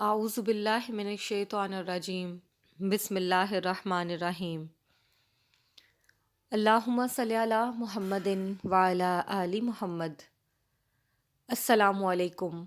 اعوذ باللہ من الشیطان الرجیم بسم اللہ الرحمن الرحیم اللہم صلی علی محمد وعلی آل محمد۔ السلام علیکم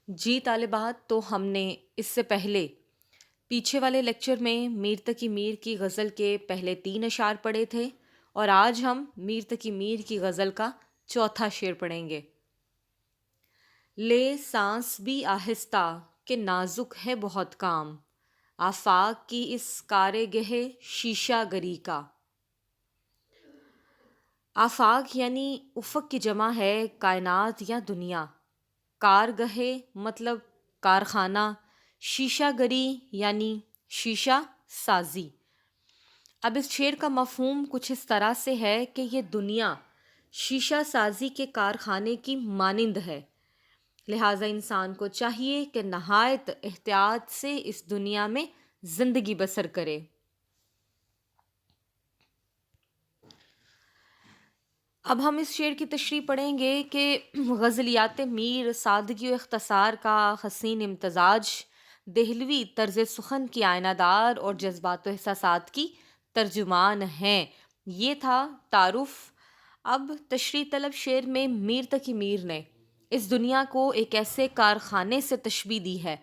جی طالبات، تو ہم نے اس سے پہلے پیچھے والے لیکچر میں میر تقی میر کی غزل کے پہلے 3 اشعار پڑھے تھے، اور آج ہم میر تقی میر کی غزل کا چوتھا شعر پڑھیں گے۔ لے سانس بھی آہستہ کہ نازک ہے بہت کام، آفاق کی اس کارگہ شیشہ گری کا۔ آفاق یعنی افق کی جمع ہے کائنات یا دنیا، کارگہ مطلب کارخانہ، شیشہ گری یعنی شیشہ سازی۔ اب اس شعر کا مفہوم کچھ اس طرح سے ہے کہ یہ دنیا شیشہ سازی کے کارخانے کی مانند ہے، لہٰذا انسان کو چاہیے کہ نہایت احتیاط سے اس دنیا میں زندگی بسر کرے۔ اب ہم اس شعر کی تشریح پڑھیں گے کہ غزلیات میر سادگی و اختصار کا حسین امتزاج، دہلوی طرز سخن کی آئینہ دار اور جذبات و احساسات کی ترجمان ہیں۔ یہ تھا تعارف۔ اب تشریح طلب شعر میں میر تقی میر نے اس دنیا کو ایک ایسے کارخانے سے تشبیہ دی ہے۔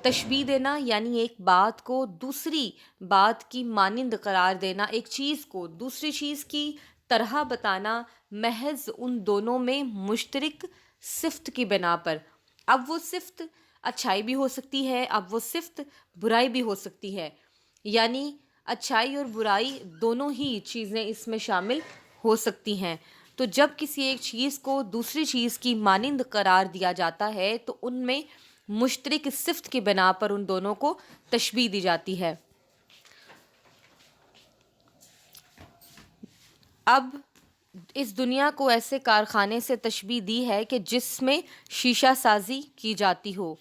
تشبیہ دینا یعنی ایک بات کو دوسری بات کی مانند قرار دینا، ایک چیز کو دوسری چیز کی طرح بتانا، محض ان دونوں میں مشترک صفت کی بنا پر۔ اب وہ صفت اچھائی بھی ہو سکتی ہے، اب وہ صفت برائی بھی ہو سکتی ہے، یعنی اچھائی اور برائی دونوں ہی چیزیں اس میں شامل ہو سکتی ہیں۔ تو جب کسی ایک چیز کو دوسری چیز کی مانند قرار دیا جاتا ہے تو ان میں مشترک صفت کی بنا پر ان دونوں کو تشبیہ دی جاتی ہے۔ اب اس دنیا کو ایسے کارخانے سے تشبیہ دی ہے کہ جس میں شیشہ سازی کی جاتی ہو۔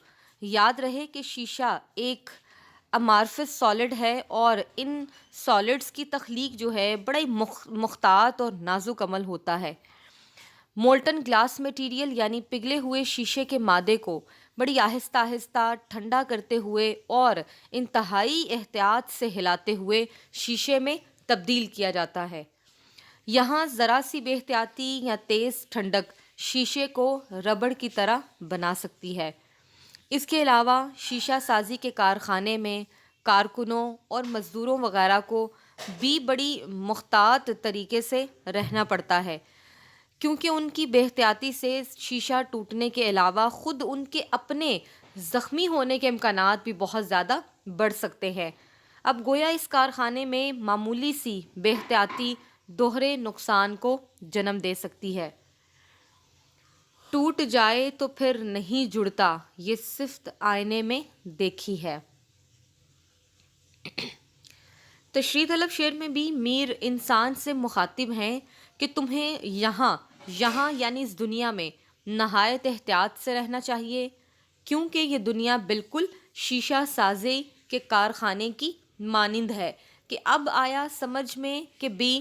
یاد رہے کہ شیشہ ایک امارفس سالڈ ہے، اور ان سالڈز کی تخلیق جو ہے بڑا ہی محتاط اور نازک عمل ہوتا ہے۔ مولٹن گلاس میٹیریل یعنی پگھلے ہوئے شیشے کے مادے کو بڑی آہستہ آہستہ ٹھنڈا کرتے ہوئے اور انتہائی احتیاط سے ہلاتے ہوئے شیشے میں تبدیل کیا جاتا ہے۔ یہاں ذرا سی بے احتیاطی یا تیز ٹھنڈک شیشے کو ربڑ کی طرح بنا سکتی ہے۔ اس کے علاوہ شیشہ سازی کے کارخانے میں کارکنوں اور مزدوروں وغیرہ کو بھی بڑی محتاط طریقے سے رہنا پڑتا ہے، کیونکہ ان کی بے احتیاطی سے شیشہ ٹوٹنے کے علاوہ خود ان کے اپنے زخمی ہونے کے امکانات بھی بہت زیادہ بڑھ سکتے ہیں۔ اب گویا اس کارخانے میں معمولی سی بے احتیاطی دوہرے نقصان کو جنم دے سکتی ہے۔ ٹوٹ جائے تو پھر نہیں جڑتا، یہ صفت آئینے میں دیکھی ہے۔ تشریح طلب شعر میں بھی میر انسان سے مخاطب ہیں کہ تمہیں یہاں یعنی اس دنیا میں نہایت احتیاط سے رہنا چاہیے، کیونکہ یہ دنیا بالکل شیشہ سازی کے کارخانے کی مانند ہے۔ کہ اب آیا سمجھ میں کہ بھی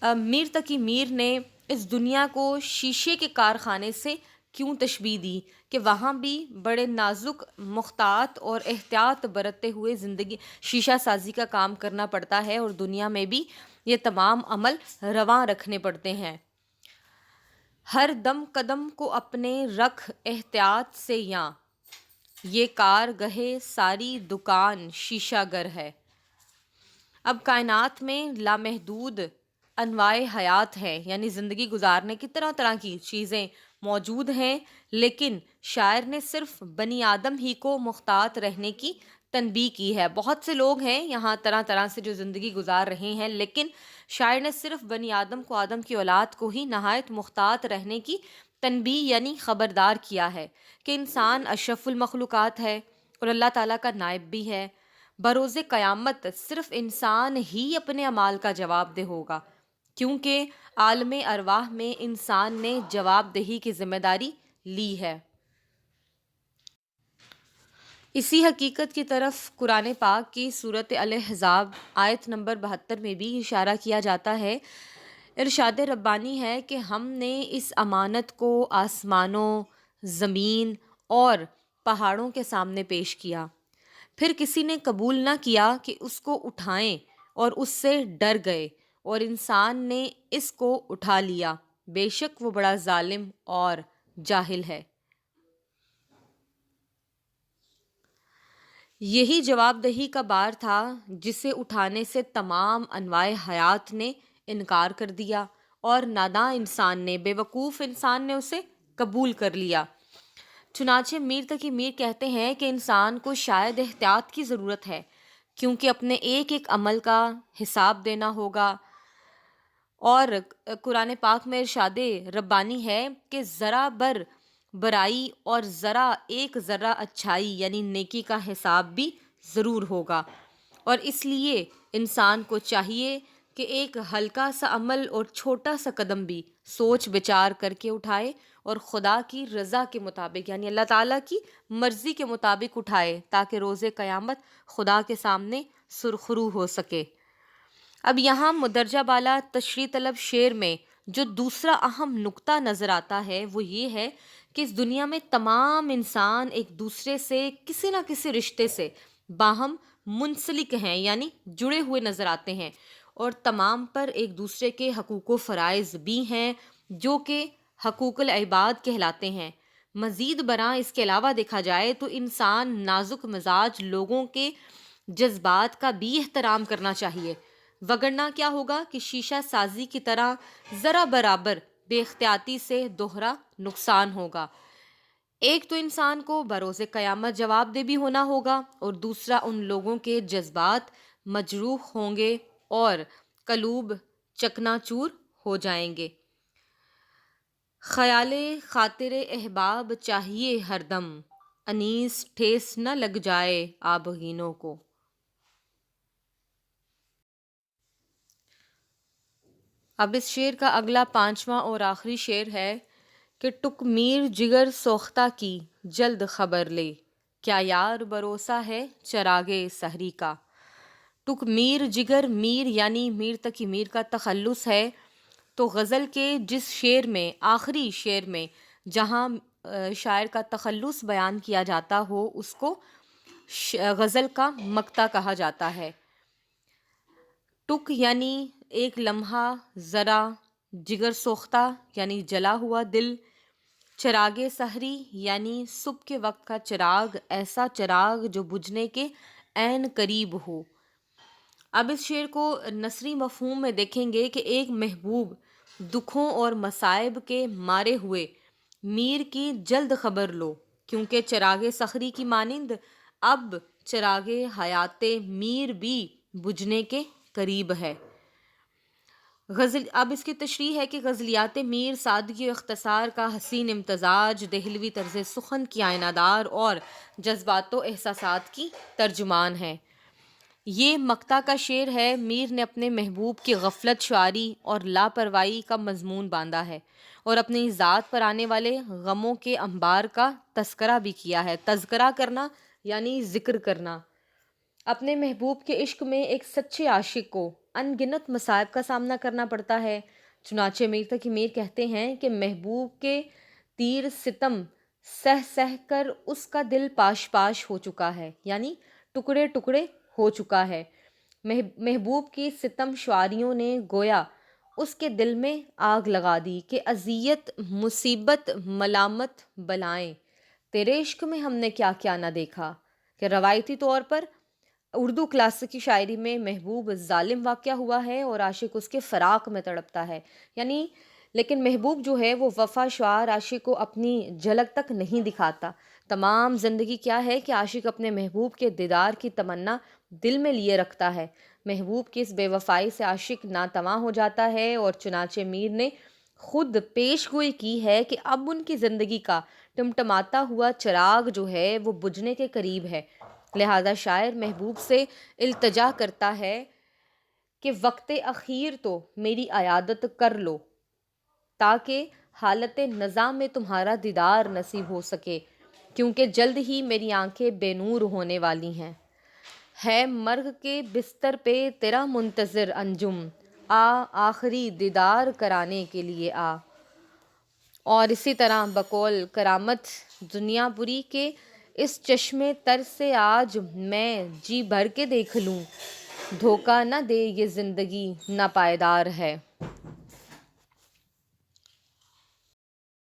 میر تقی میر نے اس دنیا کو شیشے کے کارخانے سے کیوں تشبیہ دی، کہ وہاں بھی بڑے نازک، محتاط اور احتیاط برتتے ہوئے زندگی شیشہ سازی کا کام کرنا پڑتا ہے، اور دنیا میں بھی یہ تمام عمل رواں رکھنے پڑتے ہیں۔ ہر دم قدم کو اپنے رکھ احتیاط سے، یاں یہ کارگہ ساری دکان شیشہ گر ہے۔ اب کائنات میں لامحدود انواع حیات ہے، یعنی زندگی گزارنے کی طرح طرح کی چیزیں موجود ہیں، لیکن شاعر نے صرف بنی آدم ہی کو محتاط رہنے کی تنبیہ کی ہے۔ بہت سے لوگ ہیں یہاں طرح طرح سے جو زندگی گزار رہے ہیں، لیکن شاعر نے صرف بنی آدم کو، آدم کی اولاد کو ہی نہایت محتاط رہنے کی تنبیہ یعنی خبردار کیا ہے کہ انسان اشرف المخلوقات ہے اور اللہ تعالیٰ کا نائب بھی ہے۔ بروز قیامت صرف انسان ہی اپنے اعمال کا جواب دہ ہوگا، کیونکہ عالم ارواح میں انسان نے جواب دہی کی ذمہ داری لی ہے۔ اسی حقیقت کی طرف قرآن پاک کی سورۃ الاحزاب آیت نمبر 72 میں بھی اشارہ کیا جاتا ہے۔ ارشاد ربانی ہے کہ ہم نے اس امانت کو آسمانوں، زمین اور پہاڑوں کے سامنے پیش کیا۔ پھر کسی نے قبول نہ کیا کہ اس کو اٹھائیں اور اس سے ڈر گئے، اور انسان نے اس کو اٹھا لیا، بے شک وہ بڑا ظالم اور جاہل ہے۔ یہی جواب دہی کا بار تھا جسے اٹھانے سے تمام انواع حیات نے انکار کر دیا، اور ناداں انسان نے، بے وقوف انسان نے اسے قبول کر لیا۔ چنانچہ میر تقی میر کہتے ہیں کہ انسان کو شاید احتیاط کی ضرورت ہے، کیونکہ اپنے ایک ایک عمل کا حساب دینا ہوگا، اور قرآن پاک میں ارشاد ربانی ہے کہ ذرا بر برائی اور ذرا ایک ذرہ اچھائی یعنی نیکی کا حساب بھی ضرور ہوگا، اور اس لیے انسان کو چاہیے کہ ایک ہلکا سا عمل اور چھوٹا سا قدم بھی سوچ بچار کر کے اٹھائے، اور خدا کی رضا کے مطابق یعنی اللہ تعالیٰ کی مرضی کے مطابق اٹھائے، تاکہ روز قیامت خدا کے سامنے سرخرو ہو سکے۔ اب یہاں مدرجہ بالا تشریح طلب شعر میں جو دوسرا اہم نقطہ نظر آتا ہے وہ یہ ہے کہ اس دنیا میں تمام انسان ایک دوسرے سے کسی نہ کسی رشتے سے باہم منسلک ہیں، یعنی جڑے ہوئے نظر آتے ہیں، اور تمام پر ایک دوسرے کے حقوق و فرائض بھی ہیں جو کہ حقوق العباد کہلاتے ہیں۔ مزید برآں اس کے علاوہ دیکھا جائے تو انسان نازک مزاج لوگوں کے جذبات کا بھی احترام کرنا چاہیے، وگرنہ کیا ہوگا کہ شیشہ سازی کی طرح ذرا برابر بے احتیاطی سے دوہرا نقصان ہوگا۔ ایک تو انسان کو بروز قیامت جواب دہ بھی ہونا ہوگا، اور دوسرا ان لوگوں کے جذبات مجروح ہوں گے اور قلوب چکنا چور ہو جائیں گے۔ خیال خاطر احباب چاہیے ہر دم، انیس ٹھیس نہ لگ جائے آبگینوں کو۔ اب اس شعر کا اگلا 5واں اور آخری شعر ہے کہ ٹک میر جگر سوختہ کی جلد خبر لے، کیا یار بھروسہ ہے چراغِ سحری کا۔ ٹک میر جگر، میر یعنی میر تقی میر کا تخلص ہے، تو غزل کے جس شعر میں، آخری شعر میں جہاں شاعر کا تخلص بیان کیا جاتا ہو اس کو غزل کا مقطع کہا جاتا ہے۔ ٹک یعنی ایک لمحہ، ذرا، جگر سوختہ یعنی جلا ہوا دل، چراغ سحری یعنی صبح کے وقت کا چراغ، ایسا چراغ جو بجھنے کے عین قریب ہو۔ اب اس شعر کو نثری مفہوم میں دیکھیں گے کہ ایک محبوب دکھوں اور مصائب کے مارے ہوئے میر کی جلد خبر لو، کیونکہ چراغ سحری کی مانند اب چراغ حیات میر بھی بجھنے کے قریب ہے۔ اب اس کی تشریح ہے کہ غزلیات میر سادگی و اختصار کا حسین امتزاج، دہلوی طرز سخن کی آئینہ دار اور جذبات و احساسات کی ترجمان ہے۔ یہ مقطع کا شعر ہے، میر نے اپنے محبوب کی غفلت شعاری اور لاپرواہی کا مضمون باندھا ہے، اور اپنی ذات پر آنے والے غموں کے انبار کا تذکرہ بھی کیا ہے۔ تذکرہ کرنا یعنی ذکر کرنا۔ اپنے محبوب کے عشق میں ایک سچے عاشق کو ان گنت مصائب کا سامنا کرنا پڑتا ہے، چنانچہ میر تقی میر کہتے ہیں کہ محبوب کے تیر ستم سہ سہ کر اس کا دل پاش پاش ہو چکا ہے، یعنی ٹکڑے ٹکڑے ہو چکا ہے۔ محبوب کی ستم شعاریوں نے گویا اس کے دل میں آگ لگا دی کہ اذیت، مصیبت، ملامت، بلائیں، تیرے عشق میں ہم نے کیا کیا نہ دیکھا۔ کہ روایتی طور پر اردو کلاسیکی شاعری میں محبوب ظالم واقعہ ہوا ہے اور عاشق اس کے فراق میں تڑپتا ہے، یعنی لیکن محبوب جو ہے وہ وفا شعار عاشق کو اپنی جھلک تک نہیں دکھاتا۔ تمام زندگی کیا ہے کہ عاشق اپنے محبوب کے دیدار کی تمنا دل میں لیے رکھتا ہے۔ محبوب کی اس بے وفائی سے عاشق ناتواں ہو جاتا ہے، اور چنانچہ میر نے خود پیش گوئی کی ہے کہ اب ان کی زندگی کا ٹمٹماتا ہوا چراغ جو ہے وہ بجھنے کے قریب ہے، لہذا شاعر محبوب سے التجا کرتا ہے کہ وقت اخیر تو میری عیادت کر لو، تاکہ حالت نزا میں تمہارا دیدار نصیب ہو سکے، کیونکہ جلد ہی میری آنکھیں بے نور ہونے والی ہیں۔ ہے مرگ کے بستر پہ تیرا منتظر انجم، آخری دیدار کرانے کے لیے اور اسی طرح بقول کرامت دنیا پوری کے اس چشمے تر سے آج میں جی بھر کے دیکھ لوں، دھوکہ نہ دے یہ زندگی ناپائیدار ہے۔